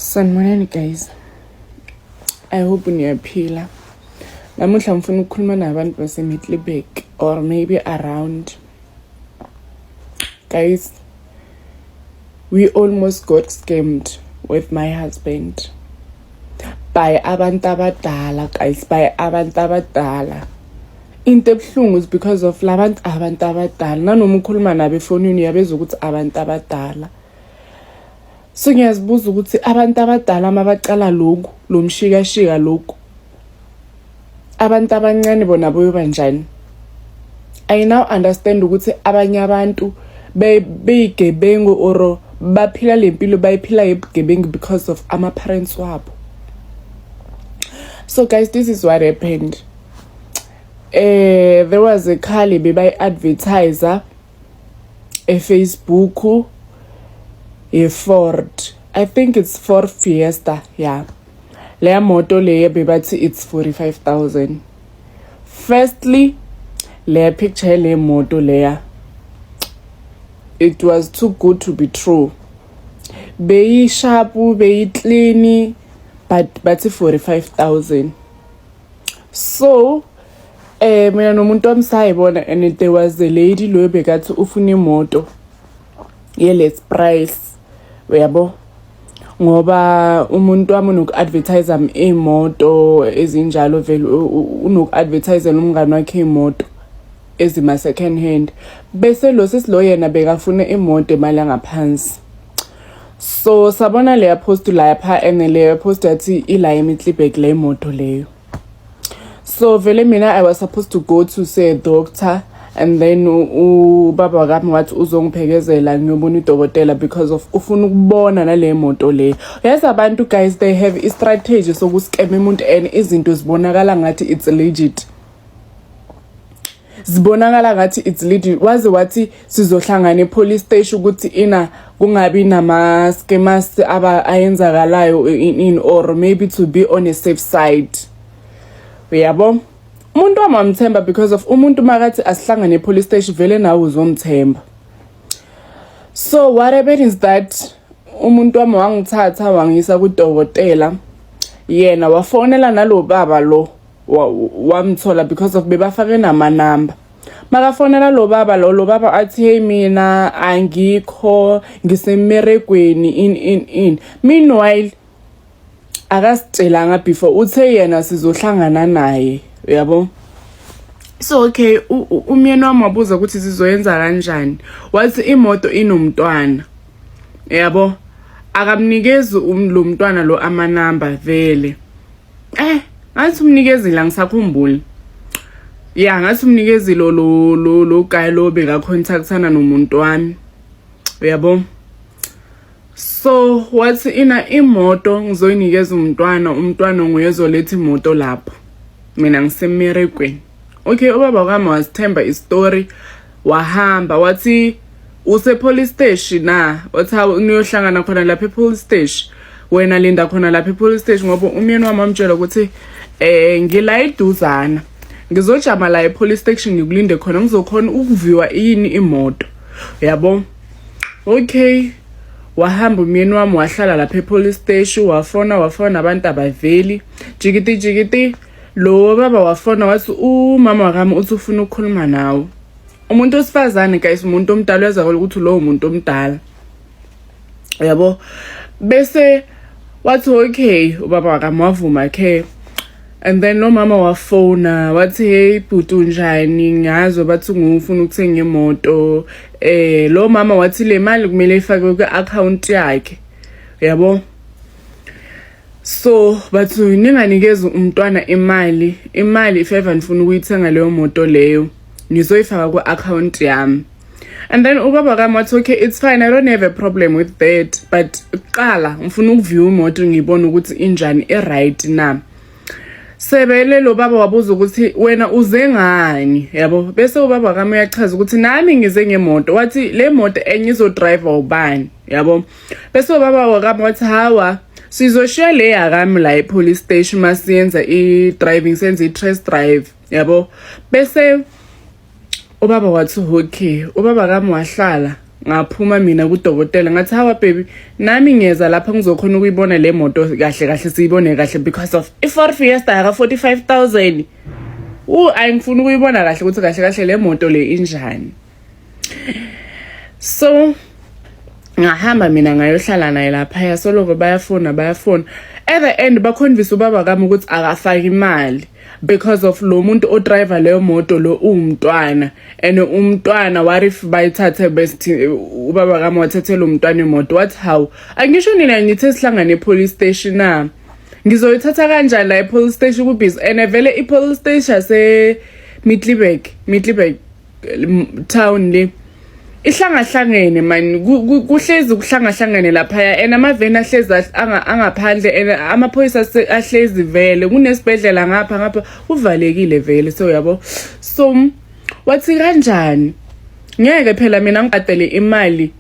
Sanibonani guys. I hope niyaphila. Namuhla ngifuna ukukhuluma nabantu baseMiddelburg or maybe around. Guys, we almost got scammed with my husband by abantu abadala, guys, by abantu abadala. Into ebuhlungu is because of abantu abadala. Nanoma ukhuluma nabo efonini uyabezwa ukuthi abantu abadala. So ngiyazibuza ukuthi abantu abadala mabaqala lokhu lo mshikashika lokhu abantu abancane bona boyoba njani. I now understand ukuthi abanye abantu beyigebengu or baphila lempilo bayiphila yebugebengu because of ama parents wabo. So guys, this is what happened. There was a Kali by advertiser a Facebook a Ford. I think it's Ford Fiesta, yeah. Leya moto leya bebathi it's 45,000. Firstly, leya picture leya moto leya, it was too good to be true. Beyi sharp, beyi clean, but 45,000. So mina nomuntu omsayibona, and there was a lady lo bekathi ufuna imoto ye less price. Uyabo, ngoba umuntu wami unoku-advertise imoto ezinjalo vele unoku-advertise umngane wakhe imoto ezima second hand, bese lo sesilo yena bekafuna imoto emali ngaphansi. So sabona leya post lapha, and leya post yathi ila eMiddelburg le moto leyo. So vele mina I was supposed to go to say a doctor, and then ubaba wakami wathi uzongiphekezela ngiyobona udokotela because of ufuna ukubona nale moto le. Yes, abantu guys, they have a strategy sokuscam umuntu and izinto zibonakala ngathi it's legit. Zibonakala ngathi it's legit. Wazi wathi sizohlangana epolice station ukuthi ina kungabi nama scammers ayenzakalayo in or maybe to be on a safe side. Uyabo? Umuntu wamamthemba because of umuntu makathi asihlangane epolice station vele nawe uzomthemba. So what happened is that umuntu wami wangithatha wangisa kudokotela, yena wafonela nalo baba lo wamthola because of bebafake nama number. Makafonela lo baba athi hey mina angikho ngisemeregweni in. Meanwhile akasitshelanga before uthe yena sizohlangana naye. Uyabo? So okay, umyeni wami wabuza ukuthi sizoyenza kanjani. Wathi imoto inomntwana. Uyabo? Akamnikezi lo mntwana lo ama number vele. Ngathi umnikezile ngisakhumbula. Yeah, ngathi umnikezile lo guy lo beka contactana nomuntu wami. Uyabo? So wathi ina imoto ngizoyinikeza umntwana nguyezoletha imoto lapho. Mina ngisemerekweni. Okay, ubaba wami wasithemba istory, wahamba wathi use police station na, wathi niyohlangana khona lapha police station. Wena linda khona lapha police station ngoba umyeni wami amtshela ukuthi ngila eduzana. Ngizojama la police station ngikulinde khona ngizokhona ukuviwa yini imoto. Uyabo? Okay. Wahamba umyeni wami wahlala lapha police station, wafona abantu abaveli. Jikiti lo baba wafona wathi umama wakami uthi ufuna ukukhuluma nawe. Umuntu osifazane guys, umuntu omdala uyaza ukuthi lo umuntu omdala. Yabo? Bese wathi okay, ubaba wakami wavuma ke. And then no mama wafona wathi hey bhuti unjani, ngazo bathi ngufuna ukuthenga imoto. Lo mama wathi le mali kumele ifakwe ku account yakhe. Yabo? So bathu ninganikeza umntwana imali if ever nifuna ukuyithenga leyo moto leyo nizoyifaka ku account yami. And then ubaba kami wathi okay, it's fine, I don't have a problem with that, but qala ngifuna ukuview imoto ngibone ukuthi injani right na. Sebele lo baba wabuza ukuthi wena uze ngani, yabo? Bese ubaba kami uyachaza ukuthi nami ngize ngemoto, wathi le moto enye izo driver ubani, yabo? Bese ubaba wakami wathi hawa sizoshiya le yakami la epolice station masiyenza i-driving, senze i-test drive, yabo? Bese ubaba wathi okay, ubaba kami wahlala ngaphuma mina kudokotela ngathi hawa baby nami ngiyeza lapha ngizokhona ukuyibona le moto kahle kahle siyibone kahle because of i-Ford Fiesta aka 45,000 ayingifuna ukuyibona kahle ukuthi kahle kahle le moto le injani. So ngahamba mina ngayohlala naye lapha soloko bayafona at the end baconvince ubaba kami ukuthi akafaki imali because of lo muntu o driver leyo moto lo umntwana and umntwana warif bayithathe best ubaba kami wathathela umntwana imoto wathi how angisho nina ngithe sihlangane police station na ngizoyithatha kanjani la police station kubhizi and vele I police station se Middelburg town le ihlangahlangene man kuhlezi kuhlangahlangene lapha and amaveni ahlezi angaphandle and amaphoyisa ahlezi vele kunesibedlela ngapha uvalekile vele so yabo so wathi kanjani ngeke phela mina ngibhadele imali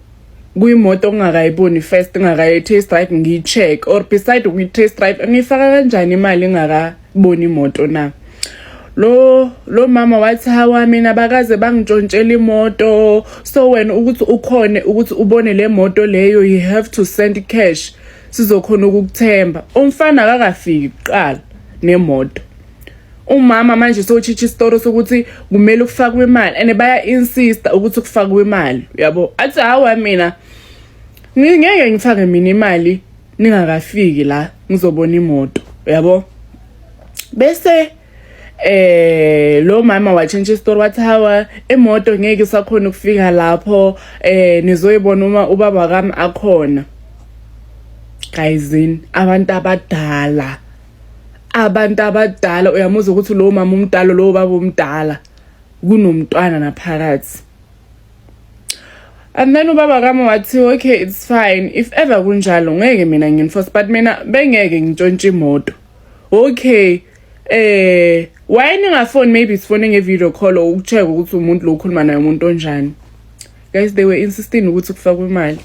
kuyimoto ongakayiboni first ngakayi test drive ngicheck or beside we test drive ngifaka kanjani imali ngakaboni imoto na lo mama wathi hawa mina bakaze bangitshontshela imoto so wena ukuthi ukhone ukuthi ubone le moto leyo you have to send cash sizokhona ukukuthemba umfana akakafiki kuqala nemoto umama manje sochicha story sokuthi kumele kufakwe imali and baya insist ukuthi kufakwe imali yabo athi hawa mina ngeke ngifake mina imali ningakafiki la ngizobona imoto yabo bese lo mama wa change story wathi hawa imoto ngeke sakhona ukufika lapho nizoyibona uma ubaba kami akhona guys abantu abadala uyamuza ukuthi lo mama umdala lo baba umdala kunomntwana naphakathi and then ubaba kami wathi okay it's fine if ever kunjalo ngeke mina nginforce but mina bengeke ngintshontshe imoto okay why ningafoni maybe sifone ngevideo call ukucheck ukuthi umuntu lo ukhuluma naye umuntu onjani guys they were insisting ukuthi kufakwe imali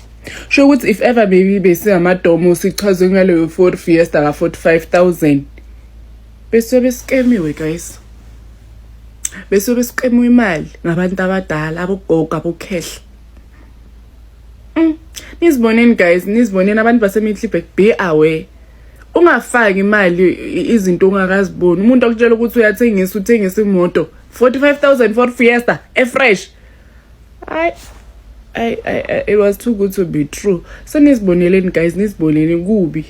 sho ukuthi if ever maybe bese amadomo sichazwe ngaleyo Ford Fiesta ka 45,000 bese beskemiwe guys bese beskemiwe imali ngabantu abadala abogogo abokhehla niziboneni guys niziboneni abantu baseMiddelburg be aware ungafaki imali izinto ongakaziboni umuntu akutshela ukuthi uthengisa imoto 45,000 for Fiesta fresh it was too good to be true so niziboneleni guys niziboneni kubi.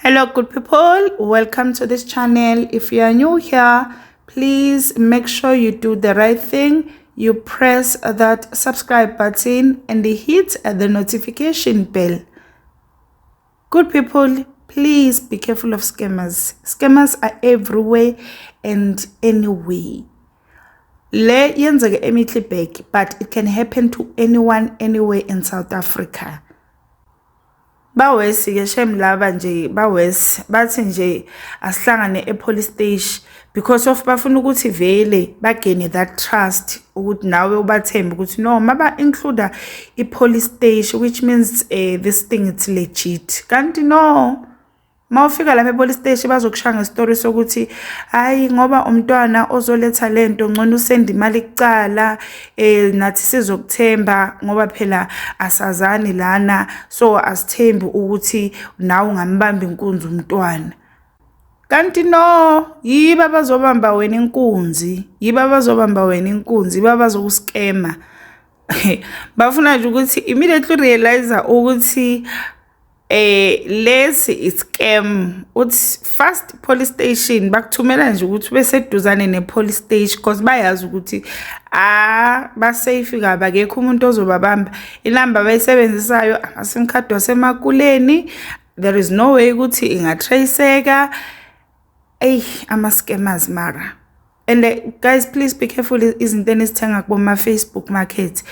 Hello good people, welcome to this channel. If you are new here, please make sure you do the right thing. You press that subscribe button and hit the notification bell. Good people, please be careful of scammers. Scammers are everywhere and anywhere. Le yenzeke eMiddelburg, but it can happen to anyone anywhere in South Africa. Bawesi ke shem laba nje bawesi bathi nje asihlangane police station because of bafuna ukuthi vele bagene that trust ukuthi nawe ubathembe ukuthi no maba include police station which means this thing it's legit kanti no mawufika lapha police station bazokushaya ngestory sokuthi hayi ngoba umntwana ozoletha lento ngcono usenda imali kucala nathi sizokuthemba ngoba phela asazani lana so asithembi ukuthi nawe ungambamba inkunzi umntwana kanti no yiba bazobamba wena inkunzi yiba bazokuskema bafuna nje ukuthi immediately realize ukuthi lesi is scam uthi first police station bakuthumela nje ukuthi beseduzane ne police station because bayazi ukuthi basafe kaba kekho umuntu ozobabamba inamba bayisebenzisayo amasim card wasemakuleni there is no way ukuthi ingatraceka ama scammers mara and guys please be careful izinto enizithenga kuboma Facebook market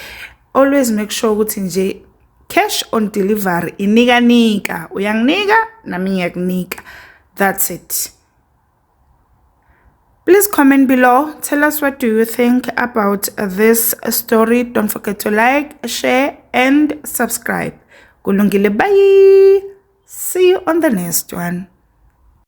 always make sure ukuthi nje cash on delivery nika uyanginika nami ngiyakunika that's it. Please comment below, tell us what do you think about this story. Don't forget to like, share and subscribe. Kulungile, bye. See you on the next one.